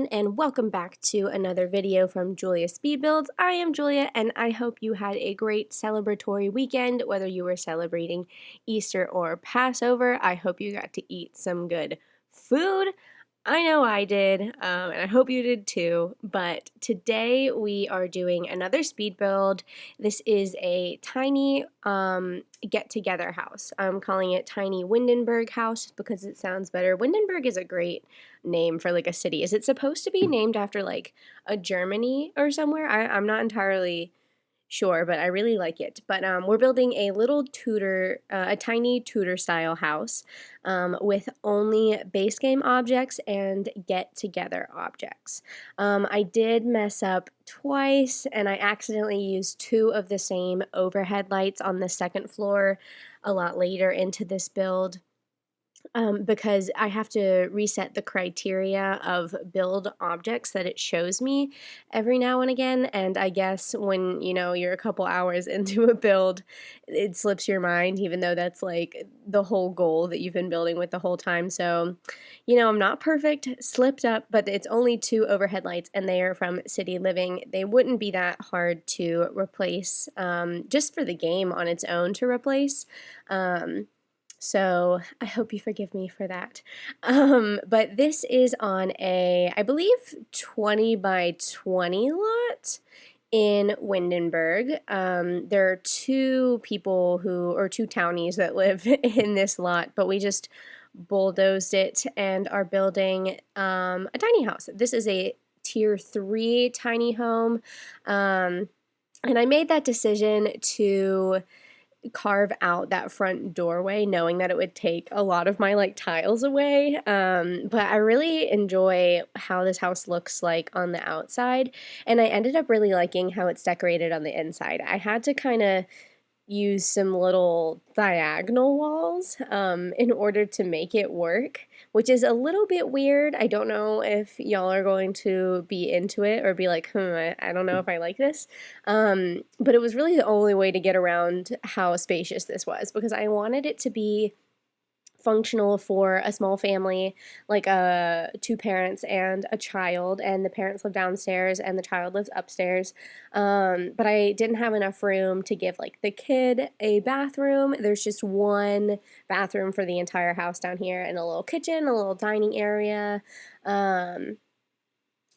everyone, and welcome back to another video from Julia Speedbuilds. I am Julia, and I hope you had a great celebratory weekend, whether you were celebrating Easter or Passover. I hope you got to eat some good food. I know I did, and I hope you did too, but today we are doing another speed build. This is a tiny get-together house. I'm calling it Tiny Windenburg House because it sounds better. Windenburg is a great name for like a city. Is it supposed to be named after like a Germany or somewhere? I'm not entirely sure, but I really like it. But we're building a little Tudor, a tiny Tudor style house with only base game objects and get together objects. I did mess up twice and I accidentally used two of the same overhead lights on the second floor a lot later into this build. Because I have to reset the criteria of build objects that it shows me every now and again, and I guess when, you're a couple hours into a build, it slips your mind, even though that's like the whole goal that you've been building with the whole time. So, I'm not perfect, slipped up, but it's only two overhead lights, and they are from City Living. They wouldn't be that hard to replace, just for the game on its own to replace. So I hope you forgive me for that. But this is on a, I believe, 20 by 20 lot in Windenburg. There are two people or two townies that live in this lot, but we just bulldozed it and are building a tiny house. This is a tier 3 tiny home. And I made that decision to carve out that front doorway knowing that it would take a lot of my tiles away, but I really enjoy how this house looks like on the outside, and I ended up really liking how it's decorated on the inside. I had to kind of use some little diagonal walls in order to make it work, which is a little bit weird. I don't know if y'all are going to be into it or be like, I don't know if I like this. But it was really the only way to get around how spacious this was, because I wanted it to be functional for a small family, like two parents and a child, and the parents live downstairs and the child lives upstairs. But I didn't have enough room to give the kid a bathroom. There's just one bathroom for the entire house down here, and a little kitchen, a little dining area.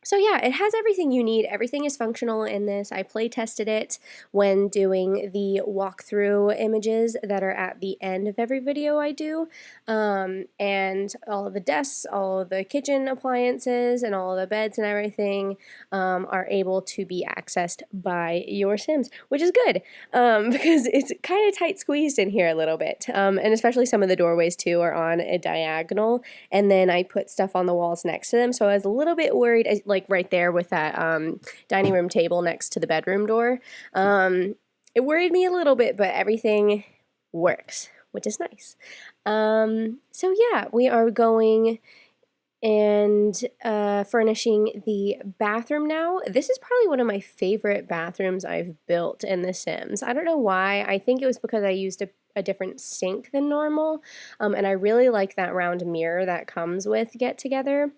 So yeah, it has everything you need. Everything is functional in this. I play tested it when doing the walkthrough images that are at the end of every video I do. And all of the desks, all of the kitchen appliances, and all of the beds and everything are able to be accessed by your Sims, which is good because it's kind of tight squeezed in here a little bit. And especially some of the doorways too are on a diagonal, and then I put stuff on the walls next to them, so I was a little bit worried, like right there with that dining room table next to the bedroom door. It worried me a little bit, but everything works, which is nice. So yeah, we are going and furnishing the bathroom now. This is probably one of my favorite bathrooms I've built in The Sims. I don't know why. I think it was because I used a different sink than normal, and I really like that round mirror that comes with Get Together.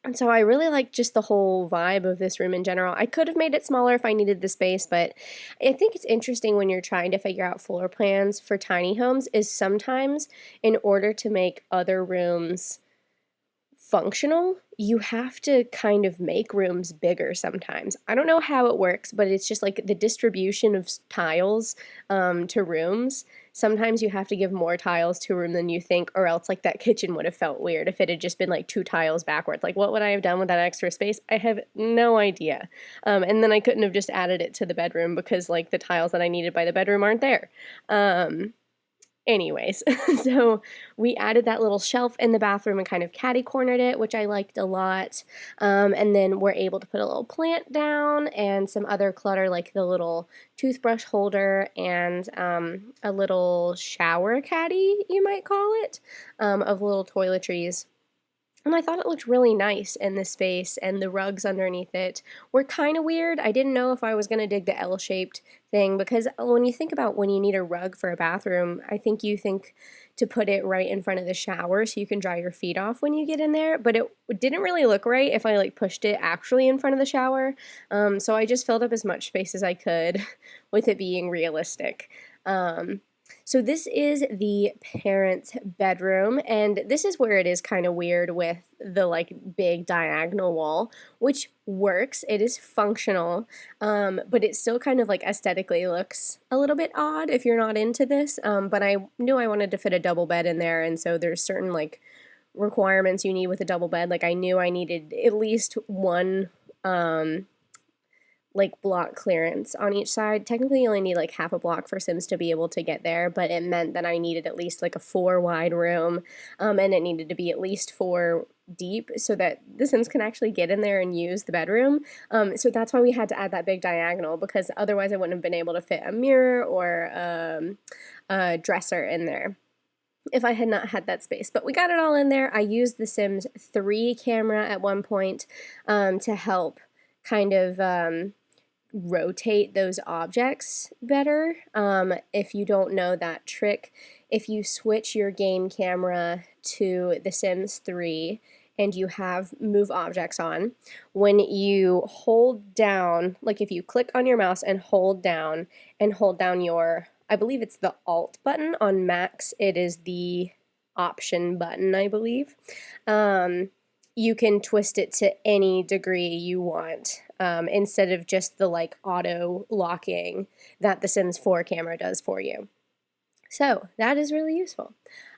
And so I really like just the whole vibe of this room in general. I could have made it smaller if I needed the space, but I think it's interesting when you're trying to figure out floor plans for tiny homes is sometimes in order to make other rooms functional, you have to kind of make rooms bigger sometimes. I don't know how it works, but it's just like the distribution of tiles to rooms. Sometimes you have to give more tiles to a room than you think, or else that kitchen would have felt weird if it had just been 2 tiles backwards. What would I have done with that extra space? I have no idea. And then I couldn't have just added it to the bedroom because the tiles that I needed by the bedroom aren't there. Anyways, so we added that little shelf in the bathroom and kind of catty-cornered it, which I liked a lot. And then we're able to put a little plant down and some other clutter, like the little toothbrush holder and a little shower caddy, you might call it, of little toiletries. And I thought it looked really nice in this space, and the rugs underneath it were kind of weird. I didn't know if I was going to dig the L-shaped thing, because when you think about when you need a rug for a bathroom, I think you think to put it right in front of the shower so you can dry your feet off when you get in there, but it didn't really look right if I like pushed it actually in front of the shower. So I just filled up as much space as I could with it being realistic. So this is the parents' bedroom, and this is where it is kind of weird with the like big diagonal wall, which works. It is functional, but it still kind of like aesthetically looks a little bit odd if you're not into this. But I knew I wanted to fit a double bed in there, and so there's certain like requirements you need with a double bed. Like I knew I needed at least one like block clearance on each side. Technically you only need like half a block for Sims to be able to get there, but it meant that I needed at least like a 4 wide room, and it needed to be at least 4 deep so that the Sims can actually get in there and use the bedroom. So that's why we had to add that big diagonal, because otherwise I wouldn't have been able to fit a mirror or a dresser in there if I had not had that space. But we got it all in there. I used the Sims 3 camera at one point to help kind of rotate those objects better. If you don't know that trick, if you switch your game camera to The Sims 3 and you have move objects on, when you hold down, like if you click on your mouse and hold down your, I believe it's the Alt button. On Macs it is the Option button, I believe. You can twist it to any degree you want, instead of just the like auto locking that the Sims 4 camera does for you. So that is really useful.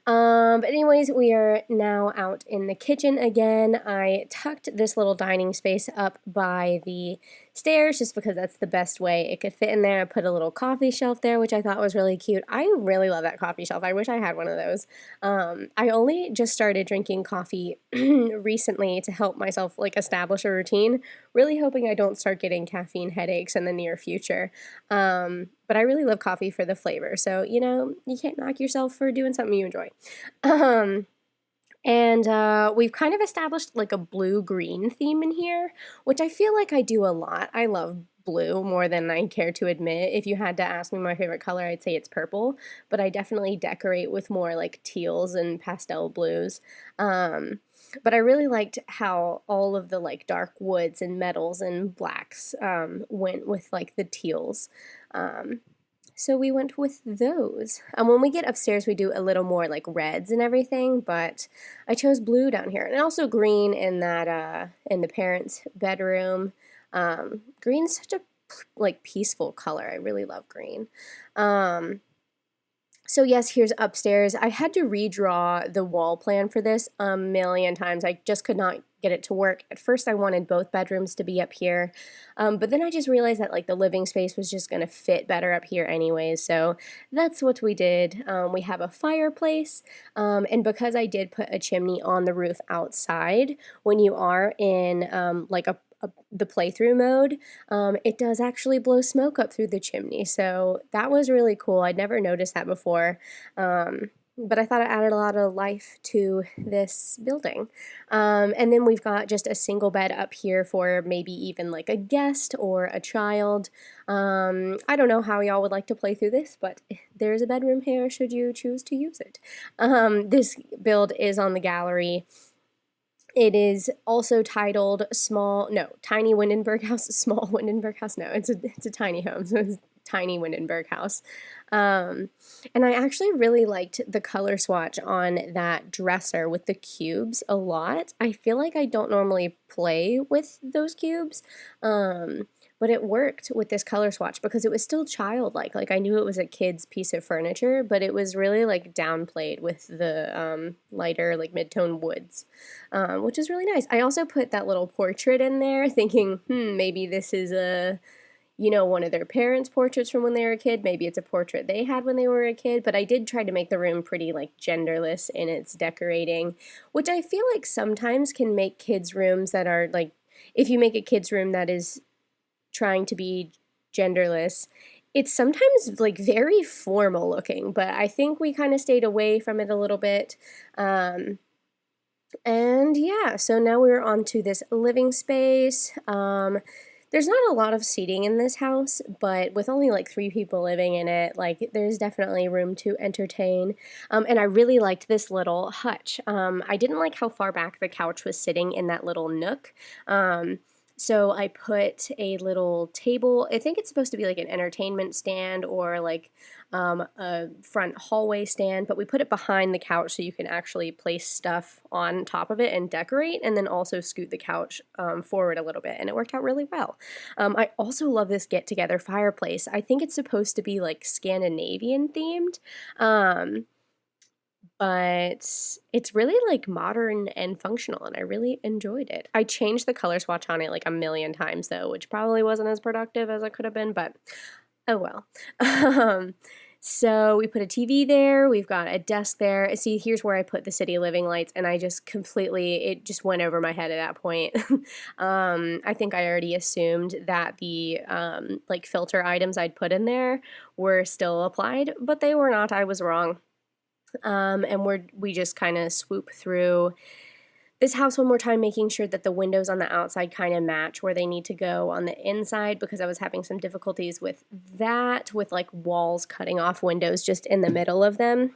But anyways, we are now out in the kitchen again. I tucked this little dining space up by the stairs just because that's the best way it could fit in there. I put a little coffee shelf there, which I thought was really cute. I really love that coffee shelf. I wish I had one of those. I only just started drinking coffee recently to help myself like establish a routine, really hoping I don't start getting caffeine headaches in the near future. But I really love coffee for the flavor, so you know, you can't knock yourself for doing something you enjoy. And we've kind of established like a blue-green theme in here, which I feel like I do a lot. I love blue more than I care to admit. If you had to ask me my favorite color, I'd say it's purple, but I definitely decorate with more like teals and pastel blues. But I really liked how all of the like dark woods and metals and blacks went with like the teals. So we went with those. When we get upstairs, we do a little more like reds and everything, but I chose blue down here, and also green in that in the parents' bedroom. Green's such a like peaceful color. I really love green. So yes, here's upstairs. I had to redraw the wall plan for this a million times. I just could not get it to work. At first I wanted both bedrooms to be up here, but then I just realized that like the living space was just gonna fit better up here anyways, so that's what we did. We have a fireplace, and because I did put a chimney on the roof outside, when you are in like the playthrough mode, it does actually blow smoke up through the chimney, so that was really cool. I'd never noticed that before, but I thought it added a lot of life to this building. And then we've got just a single bed up here for maybe even like a guest or a child. I don't know how y'all would like to play through this, but there's a bedroom here should you choose to use it. This build is on the gallery. It is also titled Tiny Windenberg House, Small Windenberg House. No, it's a tiny home, so it's Tiny Windenberg House. And I actually really liked the color swatch on that dresser with the cubes a lot. I feel like I don't normally play with those cubes, but it worked with this color swatch because it was still childlike. Like I knew it was a kid's piece of furniture, but it was really like downplayed with the lighter like mid-tone woods, which is really nice. I also put that little portrait in there thinking, maybe this is one of their parents' portraits from when they were a kid. Maybe it's a portrait they had when they were a kid, but I did try to make the room pretty like genderless in its decorating, which I feel like sometimes can make kids' rooms that are like, if you make a kid's room that is trying to be genderless, it's sometimes like very formal looking, but I think we kind of stayed away from it a little bit. And yeah, so now we're on to this living space. There's not a lot of seating in this house, but with only like 3 people living in it, like there's definitely room to entertain. And I really liked this little hutch. I didn't like how far back the couch was sitting in that little nook. So I put a little table. I think it's supposed to be like an entertainment stand or like a front hallway stand, but we put it behind the couch so you can actually place stuff on top of it and decorate, and then also scoot the couch forward a little bit, and it worked out really well. I also love this get-together fireplace. I think it's supposed to be like Scandinavian themed. But it's really like modern and functional, and I really enjoyed it. I changed the color swatch on it like a million times though, which probably wasn't as productive as it could have been, but oh well. So we put a TV there, we've got a desk there. See, here's where I put the city living lights, and I just completely, it just went over my head at that point. I think I already assumed that the like filter items I'd put in there were still applied, but they were not. I was wrong. And we just kind of swoop through this house one more time, making sure that the windows on the outside kind of match where they need to go on the inside, because I was having some difficulties with that, with like walls cutting off windows just in the middle of them,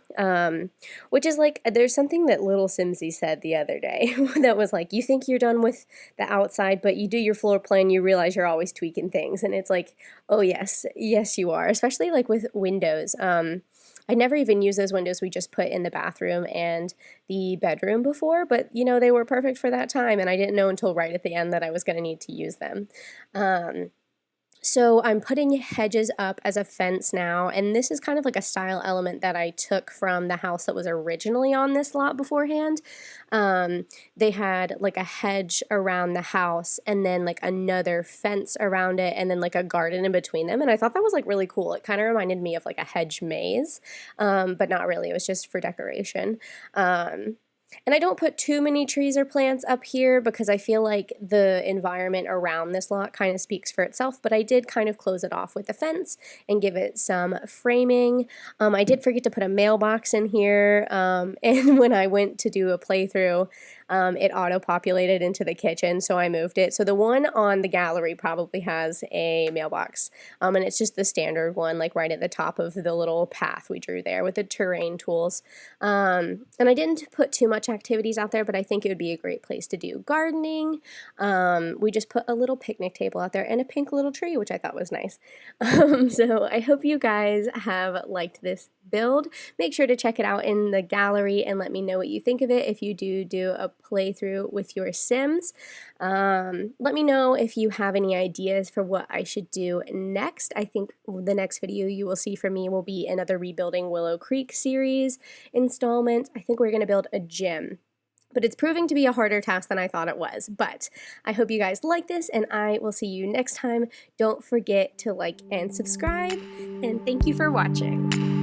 which is like, there's something that little Simsy said the other day that was like, you think you're done with the outside, but you do your floor plan, you realize you're always tweaking things, and it's like, oh yes, yes you are, especially like with windows. I never even used those windows we just put in the bathroom and the bedroom before, but you know, they were perfect for that time, and I didn't know until right at the end that I was going to need to use them. So I'm putting hedges up as a fence now, and this is kind of like a style element that I took from the house that was originally on this lot beforehand. They had like a hedge around the house and then like another fence around it and then like a garden in between them, and I thought that was like really cool. It kind of reminded me of like a hedge maze, but not really. It was just for decoration. And I don't put too many trees or plants up here because I feel like the environment around this lot kind of speaks for itself, but I did kind of close it off with a fence and give it some framing. I did forget to put a mailbox in here, and when I went to do a playthrough, it auto-populated into the kitchen, so I moved it. So the one on the gallery probably has a mailbox, and it's just the standard one, like right at the top of the little path we drew there with the terrain tools. And I didn't put too much activities out there, but I think it would be a great place to do gardening. We just put a little picnic table out there and a pink little tree, which I thought was nice. So I hope you guys have liked this build. Make sure to check it out in the gallery and let me know what you think of it if you do a playthrough with your Sims. Let me know if you have any ideas for what I should do next. I think the next video you will see from me will be another Rebuilding Willow Creek series installment. I think we're going to build a gym, but it's proving to be a harder task than I thought it was. But I hope you guys like this, and I will see you next time. Don't forget to like and subscribe, and thank you for watching.